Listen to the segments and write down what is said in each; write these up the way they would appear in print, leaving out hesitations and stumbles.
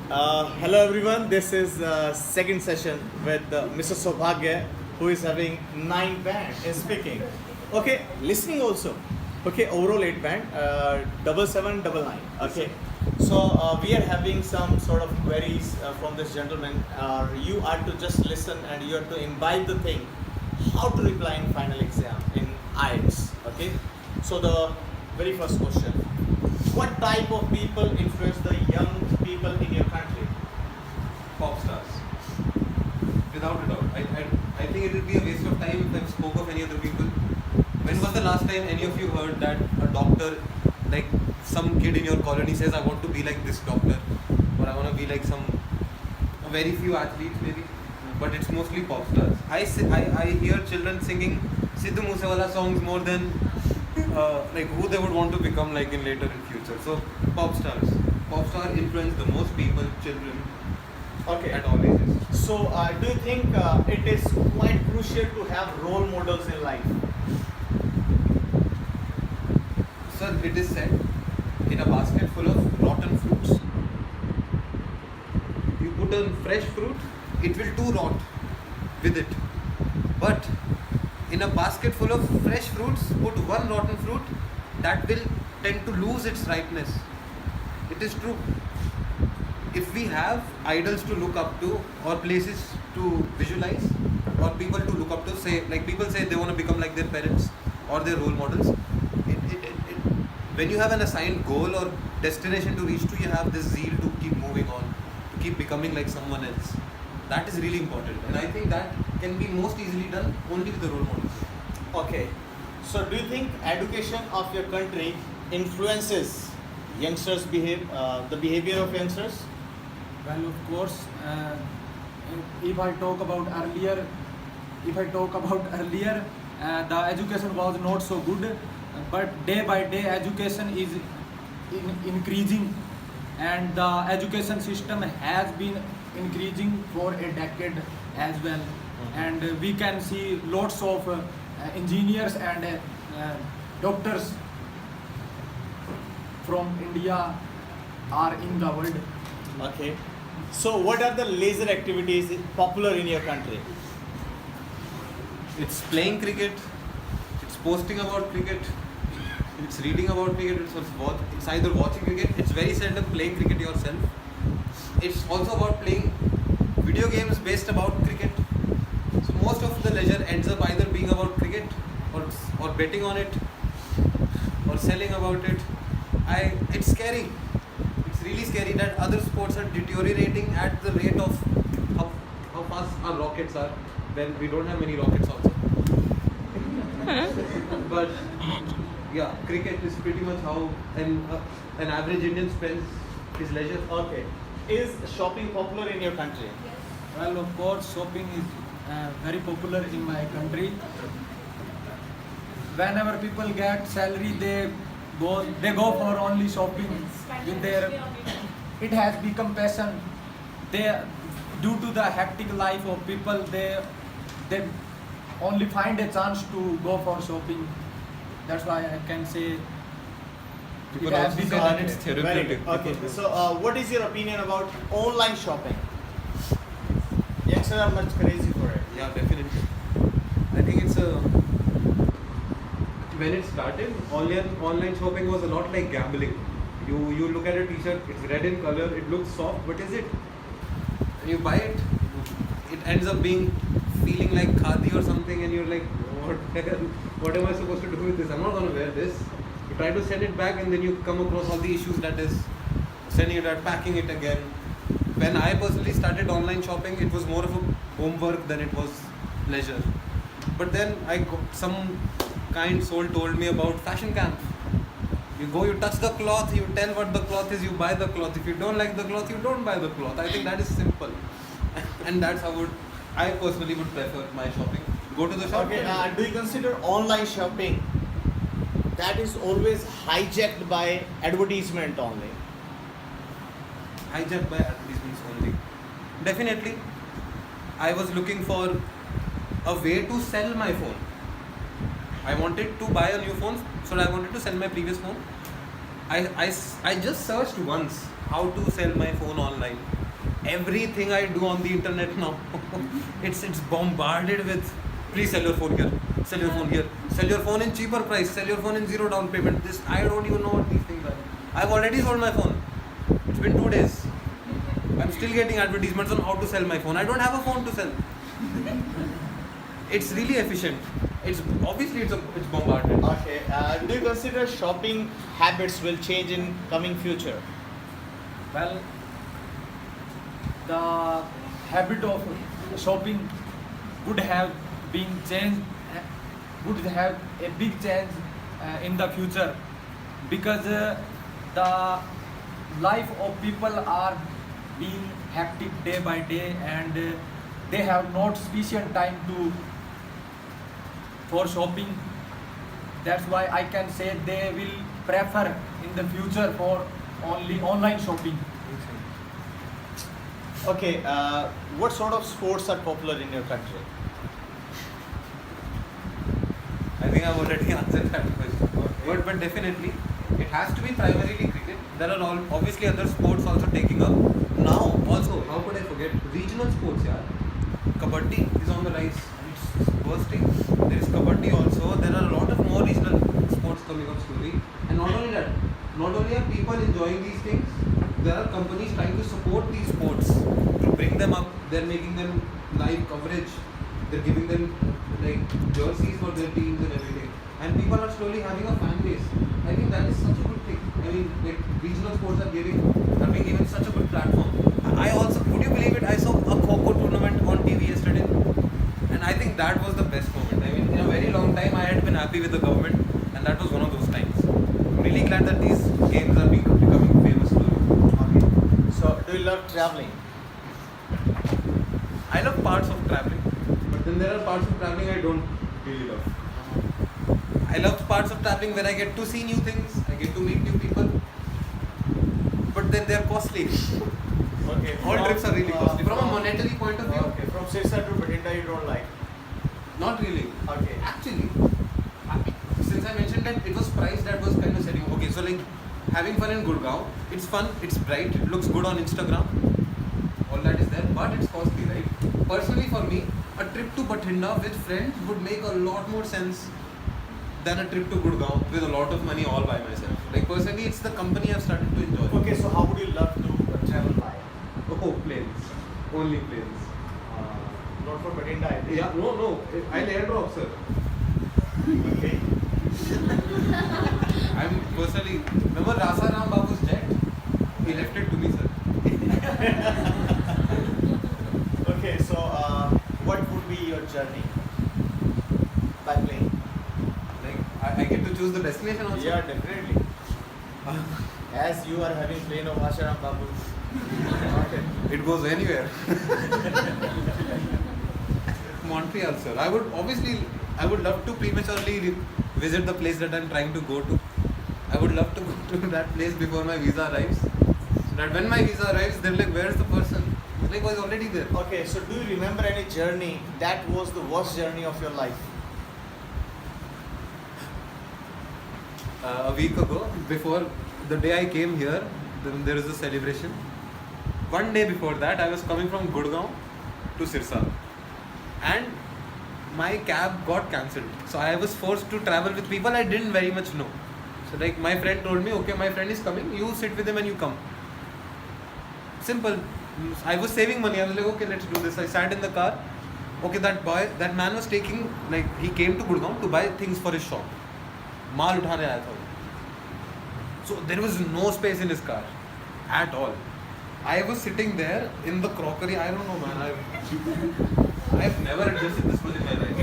Hello everyone, this is second session with Mr. Sobhagya, who is having 9 band in speaking. Okay, listening also. Okay, overall 8 band, double seven, double nine. Okay, so we are having some sort of queries from this gentleman. You are to just listen and you are to imbibe the thing, how to reply in final exam in IELTS. Okay, so the very first question: what type of people influence the young people in your country? Pop stars. Without a doubt. I think it would be a waste of time if I spoke of any other people. When was the last time any of you heard that a doctor, like some kid in your colony says, I want to be like this doctor, or I want to be like a very few athletes maybe, but it's mostly pop stars. I hear children singing Sidhu Moosewala songs more than like who they would want to become like in later in future. So pop stars. Pop star influence the most people, children, Okay. at all ages. So, do you think it is quite crucial to have role models in life? Sir, it is said in a basket full of rotten fruits, you put a fresh fruit, it will too rot with it. But in a basket full of fresh fruits, put one rotten fruit, that will tend to lose its ripeness. It is true. If we have idols to look up to, or places to visualize, or people to look up to, say, like people say they want to become like their parents or their role models, when you have an assigned goal or destination to reach to, you have this zeal to keep moving on, to keep becoming like someone else. That is really important, and I think that can be most easily done only with the role models. Okay. So, do you think education of your country influences youngsters the behavior of youngsters? Well, of course, if I talk about earlier, the education was not so good, but day by day education is increasing, and the education system has been increasing for a decade as well. And we can see lots of engineers and doctors from India are in the world. Okay. So, what are the leisure activities popular in your country? It's playing cricket, it's posting about cricket, it's reading about cricket, it's either watching cricket, it's very seldom playing cricket yourself. It's also about playing video games based about cricket. So most of the leisure ends up either being about cricket or betting on it or selling about it. It's scary. It's really scary that other sports are deteriorating at the rate of how fast our rockets are, when we don't have many rockets also. But yeah, cricket is pretty much how an average Indian spends his leisure. Okay. Is shopping popular in your country? Well, of course, shopping is very popular in my country. Whenever people get salary, they go for only shopping. With their, it has become passion. They, due to the hectic life of people, they only find a chance to go for shopping. That's why I can say People it has also become say that it's Very therapeutic. good. Okay. So, what is your opinion about online shopping? Youngsters are much crazy for it. Yeah, definitely. I think it's when it started, online shopping was a lot like gambling. You look at a t-shirt, it's red in color, it looks soft, but is it? And you buy it, it ends up being feeling like khadi or something, and you're like, what am I supposed to do with this? I'm not gonna wear this. You try to send it back, and then you come across all the issues that is sending it out, packing it again. When I personally started online shopping, it was more of a homework than it was leisure. But then some kind soul told me about fashion camp. You go, you touch the cloth, you tell what the cloth is, you buy the cloth. If you don't like the cloth, you don't buy the cloth. I think that is simple. And that's how I personally would prefer my shopping. Go to the shop. Okay. Do you consider online shopping that is always hijacked by advertisement only? Hijacked by advertisements only. Definitely. I was looking for a way to sell my phone. I wanted to buy a new phone, so I wanted to sell my previous phone. I just searched once how to sell my phone online. Everything I do on the internet now, it's bombarded with please sell your phone here, sell your phone here, sell your phone in cheaper price, sell your phone in zero down payment. This I don't even know what these things are. I've already sold my phone. It's been 2 days. I'm still getting advertisements on how to sell my phone. I don't have a phone to sell. It's really efficient. It's obviously it's bombarded. Okay. Do you consider shopping habits will change in coming future? Well, the habit of shopping would have been changed, would have a big change in the future, because the life of people are being hectic day by day, and they have not sufficient time for shopping. That's why I can say they will prefer in the future for only online shopping. Okay. What sort of sports are popular in your country? I think I've already answered that question. But definitely, it has to be primarily cricket. There are obviously other sports also taking up. Now, also, how could I forget? Regional sports, yeah. Kabaddi is on the rise. It's bursting. There is Kabaddi also. There are a lot of more regional sports coming up slowly. And not only that, not only are people enjoying these things, there are companies trying to support these sports to bring them up. They're making them live coverage. They're giving them like jerseys for their teams and everything. And people are slowly having a fan base. I think that is such a good thing. I mean, like regional sports are being given such a good platform. I also, would you believe it? I saw a Kho tournament on TV yesterday, and I think that was the best moment. I mean, in a very long time, I had been happy with the government, and that was one of those times. I'm really glad that these games are becoming famous slowly. Okay. So, do you love traveling? I love parts of traveling, but then there are parts of traveling I don't really love. I love parts of traveling where I get to see new things, I get to meet new people, but then they're costly. Okay. All trips are really costly. From a monetary point of view, Okay. From Sirsa to Bathinda, you don't like. not really. Okay. Actually, since I mentioned that it was price that was kind of setting. Okay, so like having fun in Gurgaon, it's fun, it's bright, it looks good on Instagram. All that is there, but it's costly, right? Personally, for me, a trip to Bathinda with friends would make a lot more sense than a trip to Gurgaon with a lot of money all by myself. Like personally, it's the company I've started to enjoy. Okay. So, how would you love to travel by? Oh, planes. Only planes. Not for Bathinda, I think. Yeah, no. I'll airdrop, sir. Okay. I'm personally. Remember Rasaram Babu's jet? He left it to me, sir. Okay. So, what would be your journey by plane? Like, I get to choose the destination also. Yeah, definitely. As you are having plane of Asharam Babu. Okay. It goes anywhere. Montreal, sir. I would love to prematurely visit the place that I'm trying to go to. I would love to go to that place before my visa arrives. So that when my visa arrives, they're like, where's the person? Like, was already there. Okay, so do you remember any journey that was the worst journey of your life? A week ago, before the day I came here, then there is a celebration. One day before that, I was coming from Gurgaon to Sirsa, and my cab got cancelled. So I was forced to travel with people I didn't very much know. So like my friend told me, okay, my friend is coming, you sit with him and you come. Simple. I was saving money. I was like, okay, let's do this. I sat in the car. Okay, that man was taking, like, he came to Gurgaon to buy things for his shop. माल उठाने आया था वो. So there was no space in his car at all. I was sitting there in the crockery. I don't know, man. I've never adjusted this much in my life.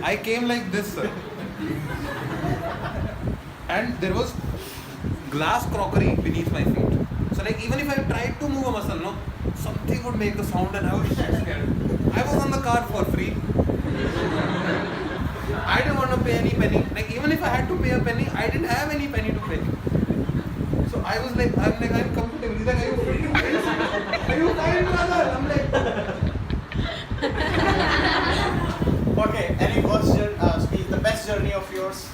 I came like this, sir. And there was glass crockery beneath my feet. So like even if I tried to move a muscle, no, something would make a sound and I was scared. I was on the car for free. I didn't want to pay any penny. Like even if I had to pay a penny, I didn't have any penny to pay. So I was like, I'm comfortable. He's like, are you free? Are you fine, brother? I'm like. Okay, any worst journey, the best journey of yours?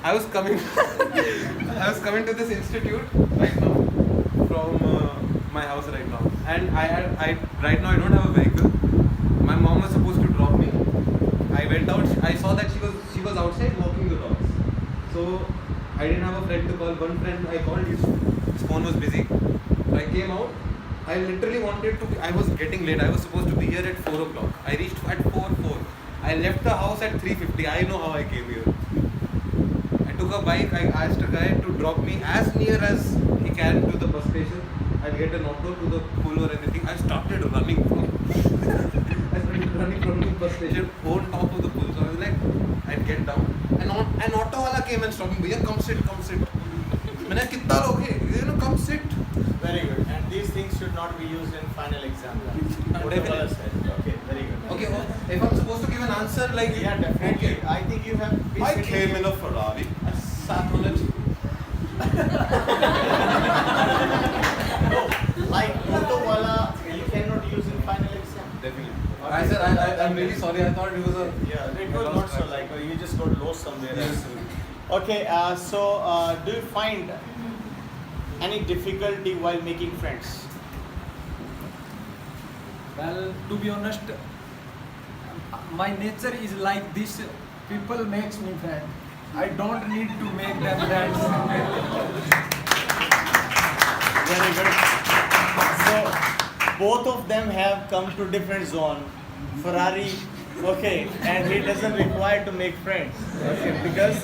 I was coming I was coming to this institute right now from my house right now, and I right now I don't have a vehicle. My mom was supposed to drop me. I went out. I saw that she was outside walking the dogs. So I didn't have a friend to call. One friend I called, his phone was busy. So I came out. I literally wanted to. I was getting late. I was supposed to be here at 4 o'clock. I reached at 4:04. I left the house at 3:50. I know how I came here. I took a bike. I asked a guy to drop me as near as he can to the bus station. I'll get an auto to the pool or anything. I started running from. I started running from the bus station on top of the pool. So I was like, I'd get down. And an auto wala came and stopped me. Bhaiya, come sit, come sit. मैंने कितना लोग हैं? You know, come sit. Very good. And these things should not be used in final exam. Whatever I said. Okay, very good. Okay, if I'm supposed to give an answer like Yeah, definitely. okay. I think you have. been I sitting came here- in a Ferrari. I sat on it. No, like auto wala, you cannot use in final exam. Definitely. Okay. I said I'm really sorry. I thought it was a. Yeah, it was not so like you just got lost somewhere else. Okay, so do you find any difficulty while making friends? Well, to be honest, my nature is like this. People makes me friend. I don't need to make them friends. Very good. So both of them have come to different zone. Ferrari, okay, and he doesn't require to make friends. Okay, because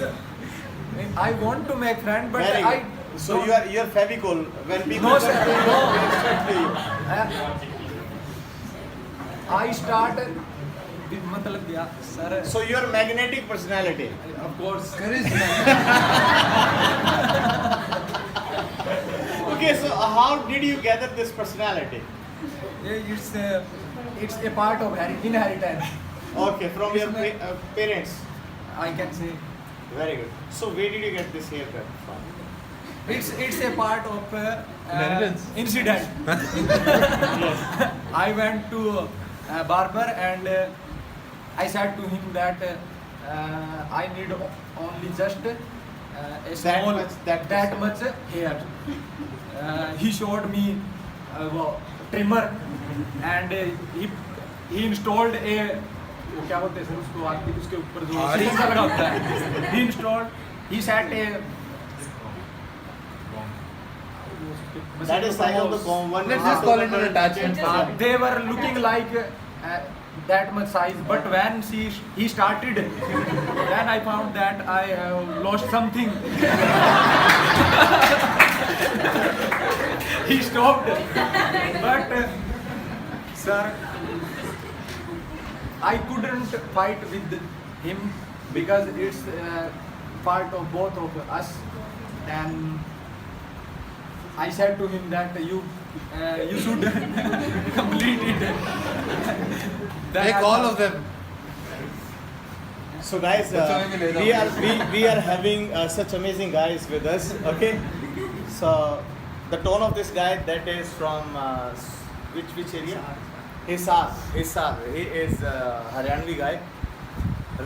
I want to make friend, but very I good. So you're Fevicol when people No, come sir, to you, no. they stick to you. I start. मतलब क्या sir? So you're magnetic personality. Of course. Okay, so how did you gather this personality? It's a part of inheritance. Okay, from your parents. I can say Very good. So where did you get this haircut from? it's a part of Inheritance. incident. Yes. I went to a barber and I said to him that I need only just a small that much hair. He showed me trimmer and he installed a वो क्या बोलते हैं sir उसको आदमी उसके ऊपर जो spring लगा होता है. He installed. He set a. That is size of the comb. One Let's half just call of it the an attachment. They were looking like that much size, but when he started, then I found that I have lost something. He stopped, but sir, I couldn't fight with him because it's part of both of us, and I said to him that you should complete it. Take all of them. So guys, we are having such amazing guys with us. Okay, so the tone of this guy that is from which area? Hisar. He is Haryanvi guy.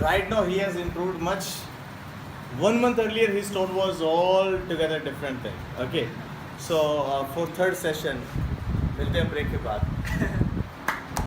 Right now he has improved much. 1 month earlier his tone was altogether different thing. Okay, so for third session, मिलते हैं break के बाद.